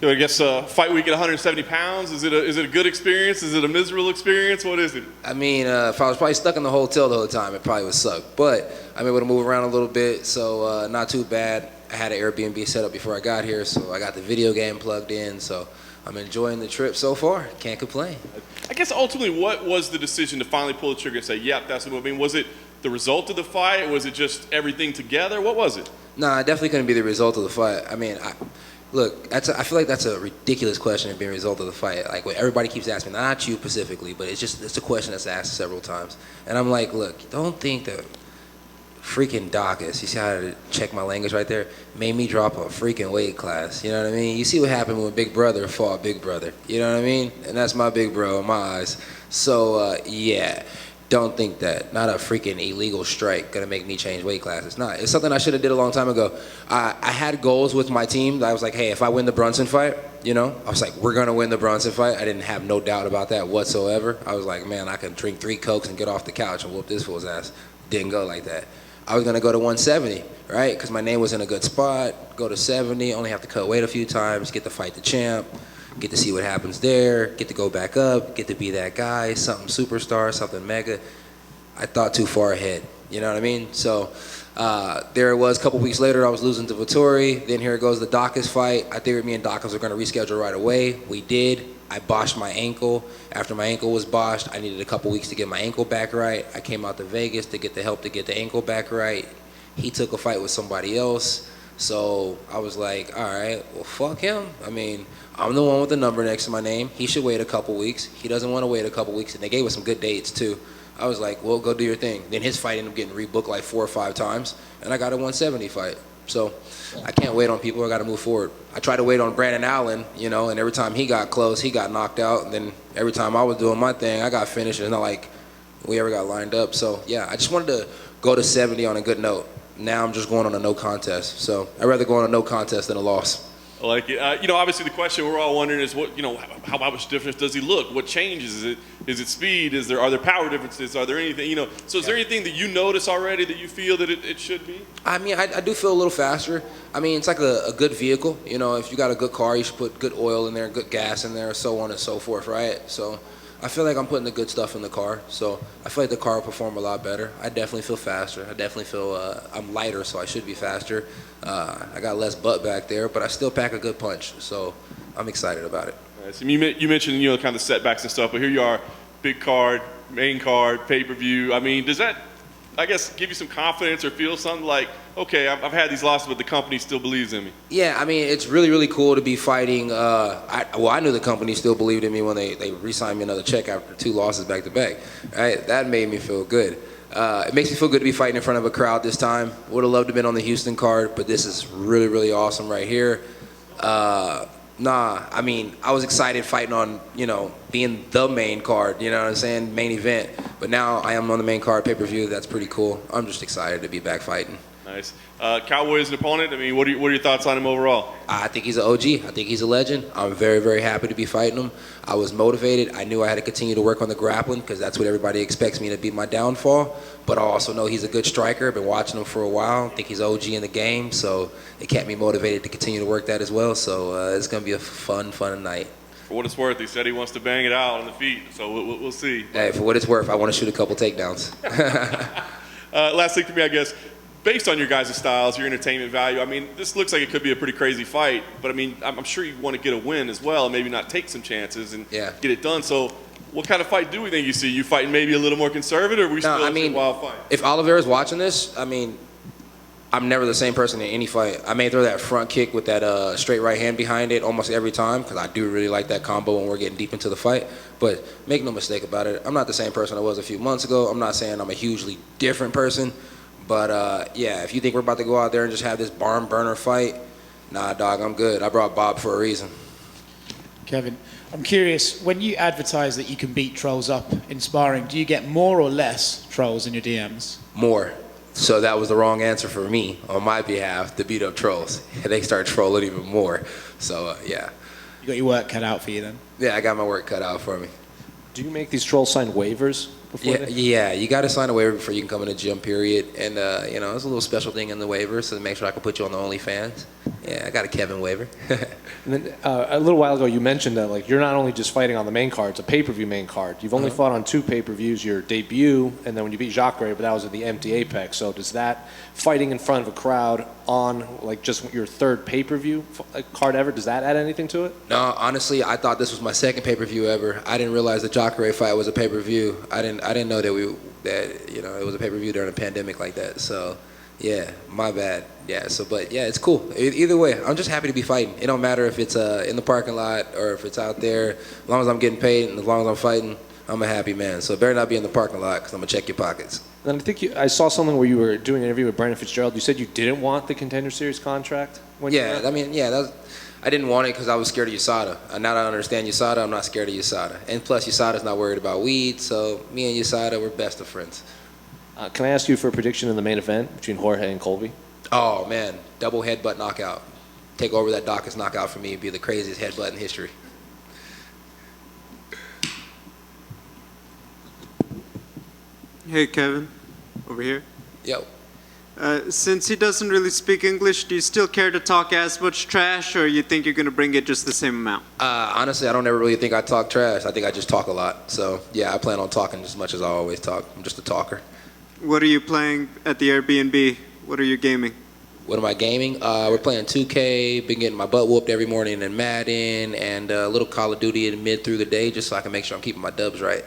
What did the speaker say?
I guess fight week at 170 pounds, is it a good experience? Is it a miserable experience? What is it? I mean, if I was probably stuck in the hotel the whole time, it probably would suck. But I'm able to move around a little bit, so not too bad. I had an Airbnb set up before I got here, so I got the video game plugged in, so I'm enjoying the trip so far. Can't complain. I guess ultimately, what was the decision to finally pull the trigger and say, yep, that's the move? I mean, was it the result of the fight? Was it just everything together? What was it? Nah, it definitely couldn't be the result of the fight. I mean, look, I feel like that's a ridiculous question to be a result of the fight. Like, what everybody keeps asking, not you specifically, but it's a question that's asked several times. And I'm like, look, don't think that freaking Dawkins, you see how to check my language right there, made me drop a freaking weight class. You know what I mean? You see what happened when Big Brother fought Big Brother. You know what I mean? And that's my big bro in my eyes. So, yeah. Don't think that. Not a freaking illegal strike gonna make me change weight classes. Not. It's something I should have did a long time ago. I had goals with my team. I was like, hey, if I win the Brunson fight, I was like, we're gonna win the Brunson fight. I didn't have no doubt about that whatsoever. I was like, man, I can drink 3 Cokes and get off the couch and whoop this fool's ass. Didn't go like that. I was gonna go to 170, right? Because my name was in a good spot. Go to 70, only have to cut weight a few times, get to fight the champ. Get to see what happens there, get to go back up, get to be that guy, something superstar, something mega. I thought too far ahead, you know what I mean? So there it was, a couple weeks later, I was losing to Vittori. Then here goes the Dawkins fight. I figured me and Dawkins were gonna reschedule right away. We did. I botched my ankle. After my ankle was botched, I needed a couple weeks to get my ankle back right. I came out to Vegas to get the help to get the ankle back right. He took a fight with somebody else. So I was like, all right, well, fuck him. I mean, I'm the one with the number next to my name. He should wait a couple weeks. He doesn't want to wait a couple weeks, and they gave us some good dates, too. I was like, well, go do your thing. Then his fight ended up getting rebooked like 4 or 5 times, and I got a 170 fight. So I can't wait on people. I got to move forward. I tried to wait on Brandon Allen, and every time he got close, he got knocked out. And then every time I was doing my thing, I got finished. It's not like we ever got lined up. So, yeah, I just wanted to go to 70 on a good note. Now I'm just going on a no contest. So I'd rather go on a no contest than a loss. I like it. Obviously the question we're all wondering is how much difference does he look? What changes? Is it speed? Are there power differences? Are there anything, so is there anything that you notice already that you feel that it should be? I mean, I do feel a little faster. I mean, it's like a good vehicle. If you got a good car, you should put good oil in there, good gas in there, so on and so forth, right? So I feel like I'm putting the good stuff in the car. So I feel like the car will perform a lot better. I definitely feel faster. I definitely feel I'm lighter, so I should be faster. I got less butt back there, but I still pack a good punch. So I'm excited about it. Right, so you mentioned kind of setbacks and stuff, but here you are, big card, main card, pay-per-view. I mean, does that, I guess, give you some confidence or feel something like, okay, I've had these losses, but the company still believes in me? Yeah, I mean, it's really, really cool to be fighting. I knew the company still believed in me when they re-signed me another check after 2 losses back to back. Right? That made me feel good. It makes me feel good to be fighting in front of a crowd this time. Would have loved to have been on the Houston card, but this is really, really awesome right here. I mean, I was excited fighting on, being the main card, you know what I'm saying, main event. But now I am on the main card, pay-per-view. That's pretty cool. I'm just excited to be back fighting. Nice. Cowboy is an opponent. I mean, what are your thoughts on him overall? I think he's an OG. I think he's a legend. I'm very, very happy to be fighting him. I was motivated. I knew I had to continue to work on the grappling because that's what everybody expects me to be my downfall. But I also know he's a good striker. I've been watching him for a while. I think he's OG in the game, so it kept me motivated to continue to work that as well. So it's going to be a fun night. For what it's worth, he said he wants to bang it out on the feet, so we'll see. Hey, for what it's worth, I want to shoot a couple takedowns. Last thing for me, I guess. Based on your guys' styles, your entertainment value, I mean, this looks like it could be a pretty crazy fight, but I mean, I'm sure you want to get a win as well and maybe not take some chances and get it done. So what kind of fight do we think you see? You fighting maybe a little more conservative, or we still a wild fight? If Oliveira's watching this, I mean, I'm never the same person in any fight. I may throw that front kick with that straight right hand behind it almost every time because I do really like that combo when we're getting deep into the fight. But make no mistake about it, I'm not the same person I was a few months ago. I'm not saying I'm a hugely different person. But, yeah, if you think we're about to go out there and just have this barn burner fight, nah, dog, I'm good. I brought Bob for a reason. Kevin, I'm curious, when you advertise that you can beat trolls up in sparring, do you get more or less trolls in your DMs? More. So that was the wrong answer for me on my behalf to beat up trolls. They start trolling even more. So, yeah. You got your work cut out for you then? Yeah, I got my work cut out for me. Do you make these trolls sign waivers? Yeah, you got to sign a waiver before you can come in the gym, period. And, it's a little special thing in the waiver, so to make sure I can put you on the OnlyFans. Yeah, I got a Kevin waiver. And then a little while ago, you mentioned that like you're not only just fighting on the main card; it's a pay-per-view main card. You've only fought on 2 pay-per-views: your debut, and then when you beat Jacare, but that was at the empty Apex. So does that fighting in front of a crowd on like just your 3rd pay-per-view card ever? Does that add anything to it? No, honestly, I thought this was my 2nd pay-per-view ever. I didn't realize the Jacare fight was a pay-per-view. I didn't know that you know it was a pay-per-view during a pandemic like that. So. Yeah, my bad. Yeah, but yeah, it's cool. Either way, I'm just happy to be fighting. It don't matter if it's in the parking lot or if it's out there. As long as I'm getting paid and as long as I'm fighting, I'm a happy man. So it better not be in the parking lot because I'm going to check your pockets. And I think I saw something where you were doing an interview with Brandon Fitzgerald. You said you didn't want the Contender Series contract? I didn't want it because I was scared of USADA. Now that I understand USADA, I'm not scared of USADA. And plus, USADA's not worried about weed, so me and USADA, we're best of friends. Can I ask you for a prediction in the main event between Jorge and Colby? Oh, man. Double headbutt knockout. Take over that Dawkins knockout for me. It'd be the craziest headbutt in history. Hey, Kevin. Over here. Yo. Since he doesn't really speak English, do you still care to talk as much trash, or you think you're going to bring it just the same amount? Honestly, I don't ever really think I talk trash. I think I just talk a lot. So, yeah, I plan on talking as much as I always talk. I'm just a talker. What are you playing at the Airbnb? What are you gaming? What am I gaming? We're playing 2K, been getting my butt whooped every morning in Madden, and a little Call of Duty in mid through the day just so I can make sure I'm keeping my dubs right.